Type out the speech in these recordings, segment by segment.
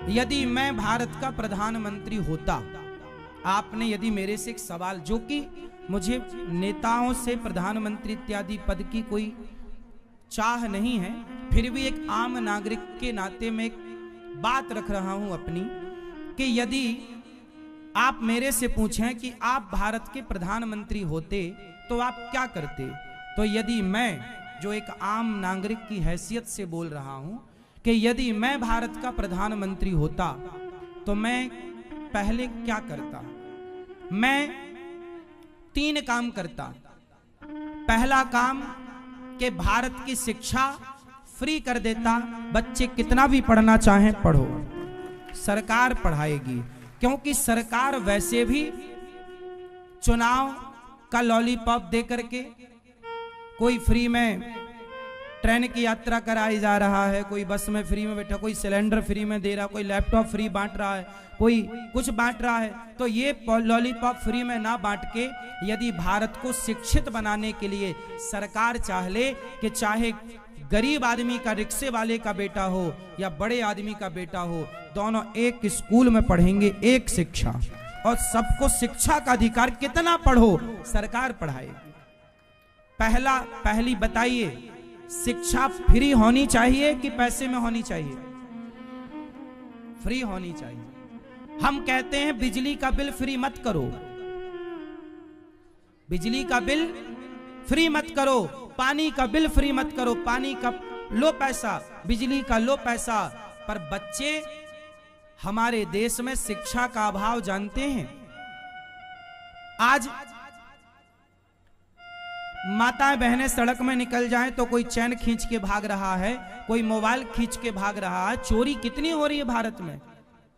यदि मैं भारत का प्रधानमंत्री होता, आपने यदि मेरे से एक सवाल, जो कि मुझे नेताओं से प्रधानमंत्री इत्यादि पद की कोई चाह नहीं है, फिर भी एक आम नागरिक के नाते में एक बात रख रहा हूं अपनी, कि यदि आप मेरे से पूछें कि आप भारत के प्रधानमंत्री होते तो आप क्या करते, तो यदि मैं, जो एक आम नागरिक की हैसियत से बोल रहा हूं, कि यदि मैं भारत का प्रधानमंत्री होता तो मैं पहले क्या करता। मैं 3 काम करता। पहला काम कि भारत की शिक्षा फ्री कर देता, बच्चे कितना भी पढ़ना चाहें पढ़ो, सरकार पढ़ाएगी, क्योंकि सरकार वैसे भी चुनाव का लॉलीपॉप दे करके कोई फ्री में ट्रेन की यात्रा कराई जा रहा है, कोई बस में फ्री में बैठा, कोई सिलेंडर फ्री में दे रहा, कोई लैपटॉप फ्री बांट रहा है, कोई कुछ बांट रहा है। तो ये लॉलीपॉप फ्री में ना बांट के यदि भारत को शिक्षित बनाने के लिए सरकार चाह ले कि चाहे गरीब आदमी का, रिक्शे वाले का बेटा हो या बड़े आदमी का बेटा हो, दोनों एक स्कूल में पढ़ेंगे, एक शिक्षा, और सबको शिक्षा का अधिकार, कितना पढ़ो सरकार पढ़ाएगी। पहली बताइए, शिक्षा फ्री होनी चाहिए कि पैसे में होनी चाहिए? फ्री होनी चाहिए। हम कहते हैं बिजली का बिल फ्री मत करो, बिजली का बिल फ्री मत करो, पानी का बिल फ्री मत करो, पानी का लो पैसा, बिजली का लो पैसा। पर बच्चे हमारे देश में शिक्षा का अभाव जानते हैं। आज माताएं बहनें सड़क में निकल जाएं तो कोई चैन खींच के भाग रहा है, कोई मोबाइल खींच के भाग रहा है। चोरी कितनी हो रही है भारत में,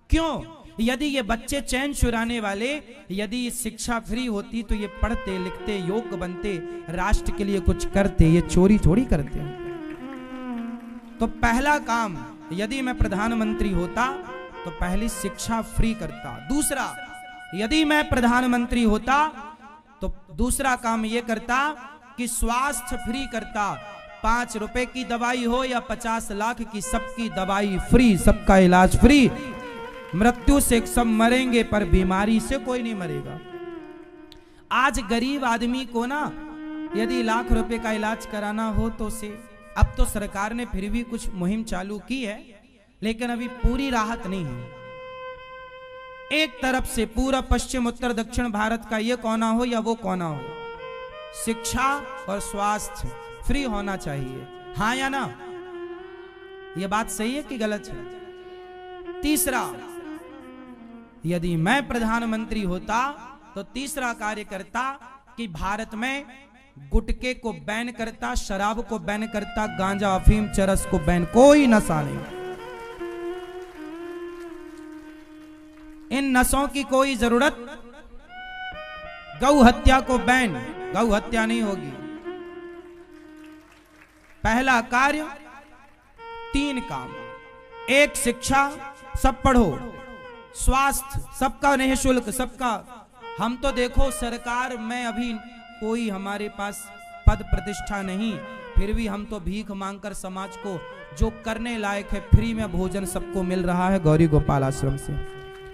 क्यों? यदि ये बच्चे चैन चुराने वाले, यदि शिक्षा फ्री होती तो ये पढ़ते लिखते योग्य बनते, राष्ट्र के लिए कुछ करते, ये चोरी थोड़ी करते हैं। तो पहला काम, यदि मैं प्रधानमंत्री होता तो पहली शिक्षा फ्री करता। दूसरा, यदि मैं प्रधानमंत्री होता तो दूसरा काम ये करता कि स्वास्थ्य फ्री करता। 5 रुपए की दवाई हो या 50 लाख की, सबकी दवाई फ्री, सबका इलाज फ्री। मृत्यु से सब मरेंगे पर बीमारी से कोई नहीं मरेगा। आज गरीब आदमी को ना यदि लाख रुपए का इलाज कराना हो तो से, अब तो सरकार ने फिर भी कुछ मुहिम चालू की है, लेकिन अभी पूरी राहत नहीं है। एक तरफ से पूरा पश्चिम उत्तर दक्षिण भारत का ये कोना हो या वो कोना हो, शिक्षा और स्वास्थ्य फ्री होना चाहिए। हाँ या ना? ये बात सही है कि गलत है? तीसरा, यदि मैं प्रधानमंत्री होता तो तीसरा कार्य करता कि भारत में गुटखे को बैन करता, शराब को बैन करता, गांजा अफीम चरस को बैन, कोई नशा नहीं। इन नशों की कोई जरूरत, गौ हत्या को बैन, गौ हत्या नहीं होगी। पहला कार्य, 3 काम। 1 शिक्षा, सब पढ़ो, स्वास्थ्य सबका निःशुल्क, सबका। हम तो देखो सरकार में अभी कोई हमारे पास पद प्रतिष्ठा नहीं, फिर भी हम तो भीख मांगकर समाज को जो करने लायक है, फ्री में भोजन सबको मिल रहा है गौरी गोपाल आश्रम से।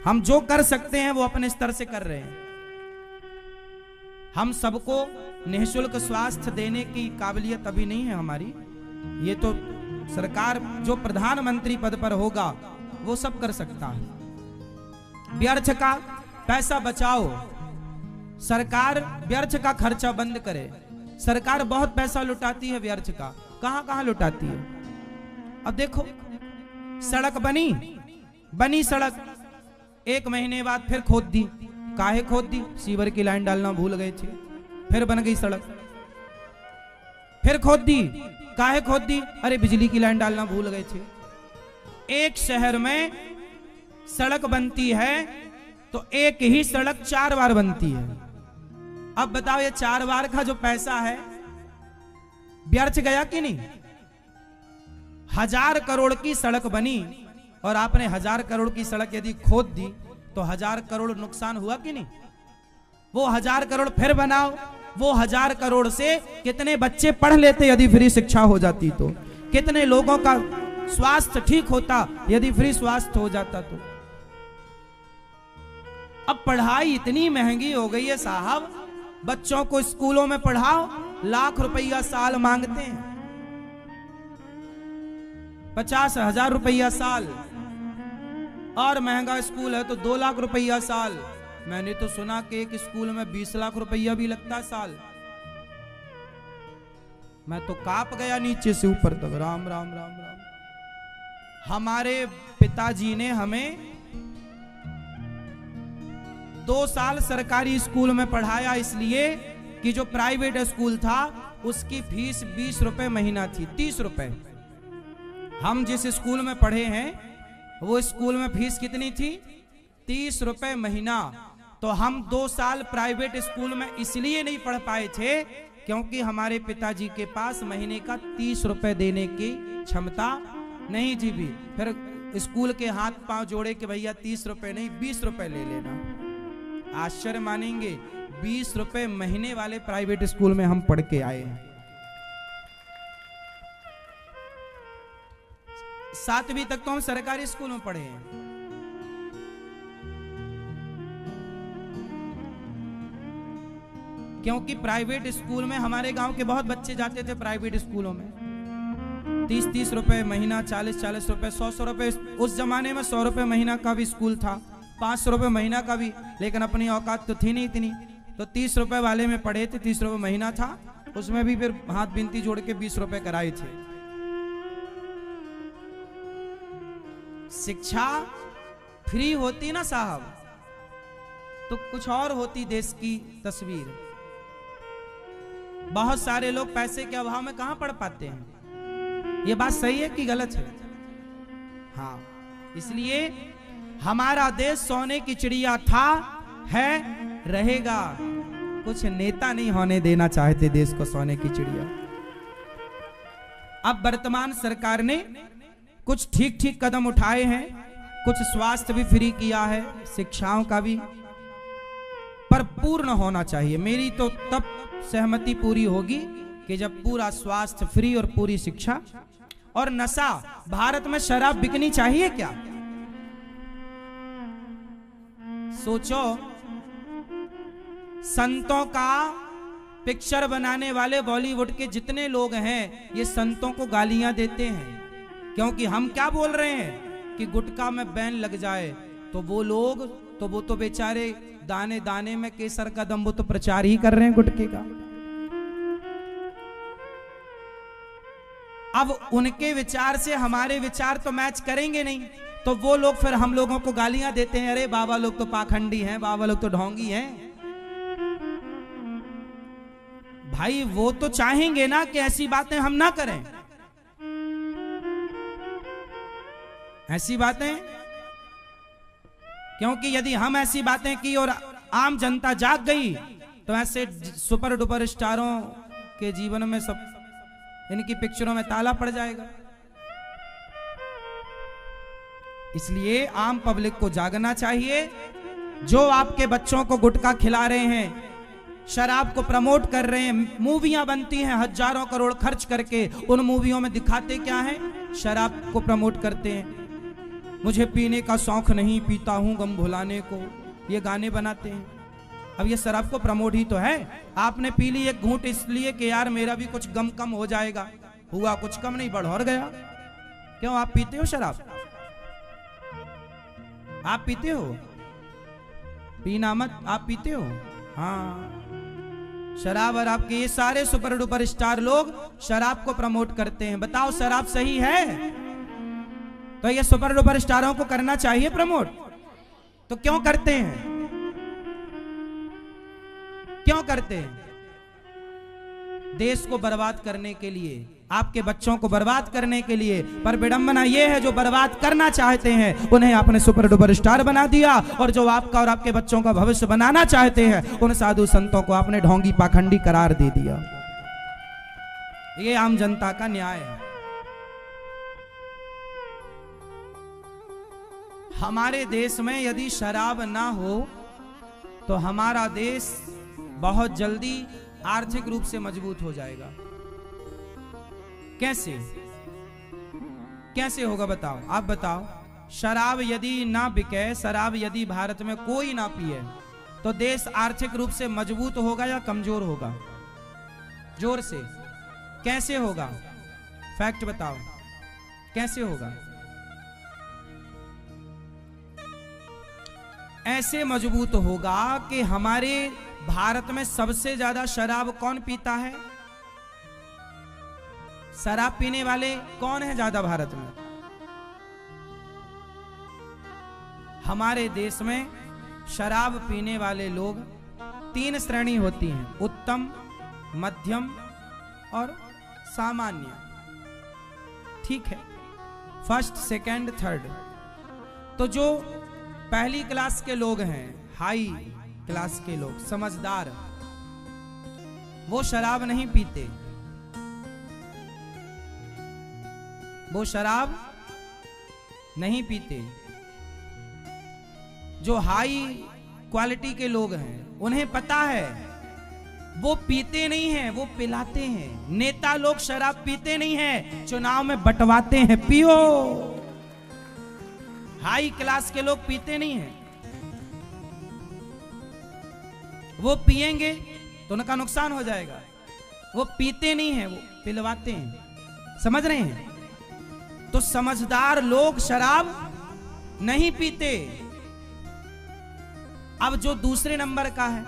हम जो कर सकते हैं वो अपने स्तर से कर रहे हैं। हम सबको निःशुल्क स्वास्थ्य देने की काबिलियत अभी नहीं है हमारी। ये तो सरकार जो प्रधानमंत्री पद पर होगा वो सब कर सकता है। व्यर्थ का पैसा बचाओ, सरकार व्यर्थ का खर्चा बंद करे। सरकार बहुत पैसा लुटाती है व्यर्थ का, कहां कहां लुटाती है। अब देखो, सड़क बनी सड़क, 1 महीने बाद फिर खोद दी। काहे खोद दी? सीवर की लाइन डालना भूल गए थे, फिर बन गई सड़क। फिर खोद दी, काहे खोद दी? अरे बिजली की लाइन डालना भूल गए थे। एक शहर में सड़क बनती है तो एक ही सड़क 4 बार बनती है। अब बताओ, ये 4 बार का जो पैसा है व्यर्थ गया कि नहीं? 1000 करोड़ की सड़क बनी और आपने 1000 करोड़ की सड़क यदि खोद दी तो 1000 करोड़ नुकसान हुआ कि नहीं? वो 1000 करोड़ फिर बनाओ, वो 1000 करोड़ से कितने बच्चे पढ़ लेते यदि फ्री शिक्षा हो जाती तो? कितने लोगों का स्वास्थ्य ठीक होता यदि फ्री स्वास्थ्य हो जाता तो। अब पढ़ाई इतनी महंगी हो गई है साहब, बच्चों को स्कूलों में पढ़ाओ, लाख रुपया साल मांगते हैं, 50,000 रुपया साल, और महंगा स्कूल है तो 2 लाख रुपया साल। मैंने तो सुना कि एक स्कूल में 20 लाख रुपया भी लगता है साल। मैं तो कांप गया नीचे से ऊपर तक। राम राम राम राम। हमारे पिताजी ने हमें 2 साल सरकारी स्कूल में पढ़ाया, इसलिए कि जो प्राइवेट स्कूल था उसकी फीस 20 रुपए महीना थी, 30 रुपए। हम जिस स्कूल में पढ़े हैं वो स्कूल में फीस कितनी थी? 30 रुपए महीना। तो हम 2 साल प्राइवेट स्कूल में इसलिए नहीं पढ़ पाए थे क्योंकि हमारे पिताजी के पास महीने का 30 रुपए देने की क्षमता नहीं थी भी। फिर स्कूल के हाथ पांव जोड़े कि भैया 30 रुपए नहीं 20 रुपए ले लेना। आश्चर्य मानेंगे, 20 रुपए महीने वाले प्राइवेट स्कूल में हम पढ़ के आए हैं। 7वीं तक तो हम सरकारी स्कूल में पढ़े हैं। क्योंकि प्राइवेट स्कूल में हमारे गांव के बहुत बच्चे जाते थे प्राइवेट स्कूलों में। 30-30 रुपए महीना, 40-40 रुपए, 100 रुपए। उस जमाने में 100 रुपए महीना का भी स्कूल था, 500 रुपए महीना का भी, लेकिन अपनी औकात तो थी नहीं इतनी। तो 30 रुपए वाले में पढ़े थे, 30 रुपए महीना था, उसमें भी फिर हाथ बिनती जोड़ के 20 रुपए कराए थे। शिक्षा फ्री होती ना साहब तो कुछ और होती देश की तस्वीर। बहुत सारे लोग पैसे के अभाव में कहां पढ़ पाते हैं। ये बात सही है कि गलत है? हाँ, इसलिए हमारा देश सोने की चिड़िया था, है, रहेगा। कुछ नेता नहीं होने देना चाहते देश को सोने की चिड़िया। अब वर्तमान सरकार ने कुछ ठीक ठीक कदम उठाए हैं, कुछ स्वास्थ्य भी फ्री किया है, शिक्षाओं का भी, पर पूर्ण होना चाहिए। मेरी तो तब सहमति पूरी होगी कि जब पूरा स्वास्थ्य फ्री और पूरी शिक्षा। और नशा, भारत में शराब बिकनी चाहिए क्या? सोचो, संतों का पिक्चर बनाने वाले बॉलीवुड के जितने लोग हैं ये संतों को गालियां देते हैं, क्योंकि हम क्या बोल रहे हैं कि गुटखा में बैन लग जाए। तो वो लोग तो वो तो बेचारे दाने दाने में केसर का दम, वो तो प्रचार ही कर रहे हैं गुटखे का। अब उनके विचार से हमारे विचार तो मैच करेंगे नहीं, तो वो लोग फिर हम लोगों को गालियां देते हैं, अरे बाबा लोग तो पाखंडी हैं, बाबा लोग तो ढोंगी हैं। भाई वो तो चाहेंगे ना कि ऐसी बातें हम ना करें, ऐसी बातें, क्योंकि यदि हम ऐसी बातें की और आम जनता जाग गई तो ऐसे सुपर डुपर स्टारों के जीवन में, सब इनकी पिक्चरों में ताला पड़ जाएगा। इसलिए आम पब्लिक को जागना चाहिए। जो आपके बच्चों को गुटखा खिला रहे हैं, शराब को प्रमोट कर रहे हैं, मूवियां बनती हैं हजारों करोड़ खर्च करके, उन मूवियों में दिखाते क्या है? शराब को प्रमोट करते हैं। मुझे पीने का शौक नहीं, पीता हूं गम भुलाने को, ये गाने बनाते हैं। अब ये शराब को प्रमोट ही तो है। आपने पी ली एक घूंट इसलिए कि यार मेरा भी कुछ गम कम हो जाएगा, हुआ कुछ कम नहीं, बढ़ गया। क्यों आप पीते हो शराब? आप पीते हो? पीना मत, आप पीते हो? हाँ, शराब। और आपके ये सारे सुपर डुपर स्टार लोग शराब को प्रमोट करते हैं। बताओ शराब सही है? तो ये सुपर डुपर स्टारों को करना चाहिए प्रमोट, तो क्यों करते हैं? क्यों करते हैं? देश को बर्बाद करने के लिए, आपके बच्चों को बर्बाद करने के लिए। पर विडंबना यह है, जो बर्बाद करना चाहते हैं उन्हें आपने सुपर डुपर स्टार बना दिया, और जो आपका और आपके बच्चों का भविष्य बनाना चाहते हैं उन साधु संतों को आपने ढोंगी पाखंडी करार दे दिया। ये आम जनता का न्याय है। हमारे देश में यदि शराब ना हो तो हमारा देश बहुत जल्दी आर्थिक रूप से मजबूत हो जाएगा। कैसे? कैसे होगा बताओ, आप बताओ। शराब यदि ना बिके, शराब यदि भारत में कोई ना पिए, तो देश आर्थिक रूप से मजबूत होगा या कमजोर होगा? जोर से कैसे होगा? फैक्ट बताओ, कैसे होगा? ऐसे मजबूत होगा कि हमारे भारत में सबसे ज्यादा शराब कौन पीता है? शराब पीने वाले कौन है ज्यादा भारत में? हमारे देश में शराब पीने वाले लोग 3 श्रेणी होती हैं, उत्तम, मध्यम और सामान्य। ठीक है, फर्स्ट, सेकंड, थर्ड। तो जो पहली क्लास के लोग हैं, हाई क्लास के लोग, समझदार, वो शराब नहीं पीते, वो शराब नहीं पीते। जो हाई क्वालिटी के लोग हैं, उन्हें पता है, वो पीते नहीं हैं, वो पिलाते हैं। नेता लोग शराब पीते नहीं हैं, चुनाव में बंटवाते हैं, पियो। हाई क्लास के लोग पीते नहीं हैं, वो पिएंगे तो उनका नुकसान हो जाएगा। वो पीते नहीं हैं, वो पिलवाते हैं। समझ रहे हैं? तो समझदार लोग शराब नहीं पीते। अब जो दूसरे नंबर का है,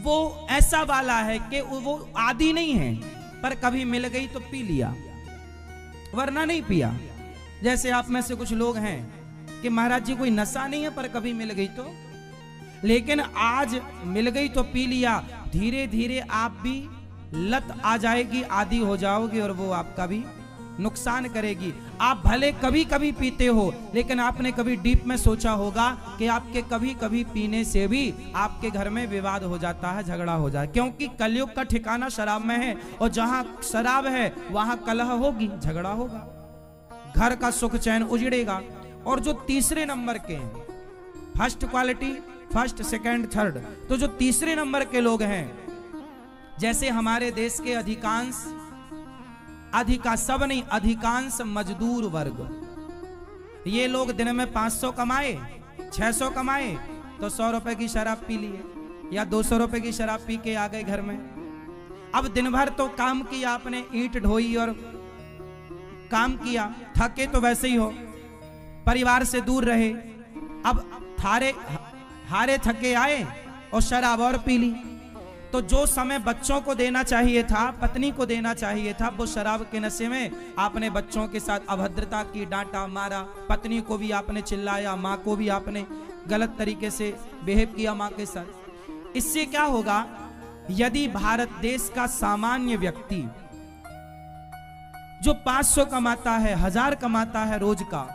वो ऐसा वाला है कि वो आदी नहीं है, पर कभी मिल गई तो पी लिया, वरना नहीं पिया। जैसे आप में से कुछ लोग हैं कि महाराज जी कोई नशा नहीं है, पर कभी मिल गई तो, लेकिन आज मिल गई तो पी लिया। धीरे धीरे आप भी लत आ जाएगी, आदी हो जाओगे, और वो आपका भी नुकसान करेगी। आप भले कभी कभी पीते हो, लेकिन आपने कभी डीप में सोचा होगा कि आपके कभी कभी पीने से भी आपके घर में विवाद हो जाता है, झगड़ा हो जाए, क्योंकि कलयुग का ठिकाना शराब में है, और जहां शराब है वहां कलह होगी, झगड़ा होगा, घर का सुख चैन उजड़ेगा। और जो तीसरे नंबर के हैं, first quality, first, second, third, तो जो तीसरे नंबर के लोग हैं, जैसे हमारे देश के सब नहीं, अधिकांश मजदूर वर्ग, ये लोग दिन में 500 कमाए, 600 कमाए, तो 100 रुपए की शराब पी लिए, या 200 रुपए की शराब पी के आ गए घर में। अब दिन भर तो काम किया आपने, ईंट ढोई और काम किया, थके तो वैसे ही हो, परिवार से दूर रहे, अब हारे थके आए और शराब और पी ली। तो जो समय बच्चों को देना चाहिए था, पत्नी को देना चाहिए था, वो शराब के नशे में आपने बच्चों के साथ अभद्रता की, डांटा, मारा, पत्नी को भी आपने चिल्लाया, माँ को भी आपने गलत तरीके से बिहेव किया माँ के साथ। इससे क्या होगा? यदि भारत देश का सामान्य व्यक्ति जो 500 कमाता है, 1000 कमाता है रोज का,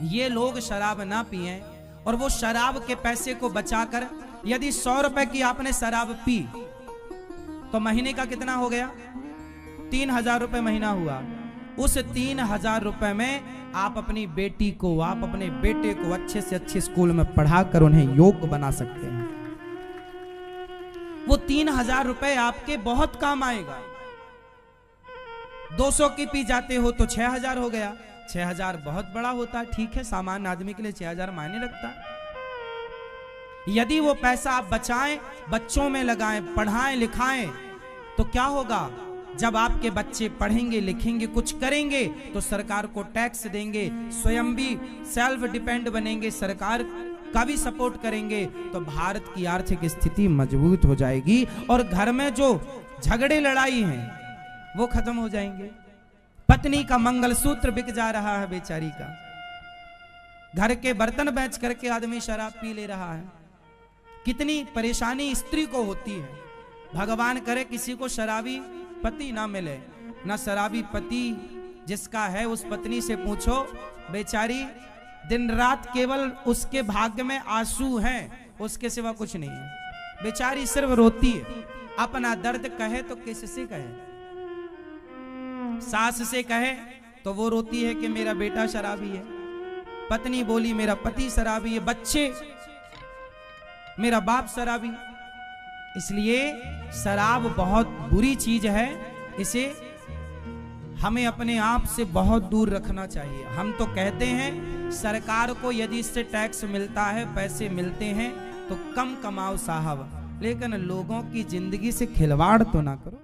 ये लोग शराब ना पिए, और वो शराब के पैसे को बचाकर, यदि 100 रुपए की आपने शराब पी, तो महीने का कितना हो गया? 3000 रुपए महीना हुआ। उस 3000 रुपए में आप अपनी बेटी को, आप अपने बेटे को अच्छे से अच्छे स्कूल में पढ़ाकर उन्हें योग्य बना सकते हैं। वो 3000 रुपए आपके बहुत काम आएगा। 200 की पी जाते हो तो 6000 हो गया। 6000 बहुत बड़ा होता है, ठीक है, सामान्य आदमी के लिए 6000 मायने रखता है। यदि वो पैसा आप बचाएं, बच्चों में लगाएं, पढ़ाएं लिखाएं, तो क्या होगा? जब आपके बच्चे पढ़ेंगे लिखेंगे कुछ करेंगे, तो सरकार को टैक्स देंगे, स्वयं भी सेल्फ डिपेंड बनेंगे, सरकार का भी सपोर्ट करेंगे, तो भारत की आर्थिक स्थिति मजबूत हो जाएगी, और घर में जो झगड़े लड़ाई हैं वो खत्म हो जाएंगे। पत्नी का मंगलसूत्र बिक जा रहा है बेचारी का, घर के बर्तन बेच करके आदमी शराब पी ले रहा है। कितनी परेशानी स्त्री को होती है। भगवान करे किसी को शराबी पति ना मिले, ना शराबी पति जिसका है उस पत्नी से पूछो, बेचारी दिन रात केवल उसके भाग्य में आंसू हैं, उसके सिवा कुछ नहीं है। बेचारी सिर्फ रोती है, अपना दर्द कहे तो किससे कहे? सास से कहे तो वो रोती है कि मेरा बेटा शराबी है, पत्नी बोली मेरा पति शराबी है, बच्चे मेरा बाप शराबी। इसलिए शराब बहुत बुरी चीज है, इसे हमें अपने आप से बहुत दूर रखना चाहिए। हम तो कहते हैं सरकार को यदि इससे टैक्स मिलता है, पैसे मिलते हैं तो कम कमाओ साहब, लेकिन लोगों की जिंदगी से खिलवाड़ तो ना करो।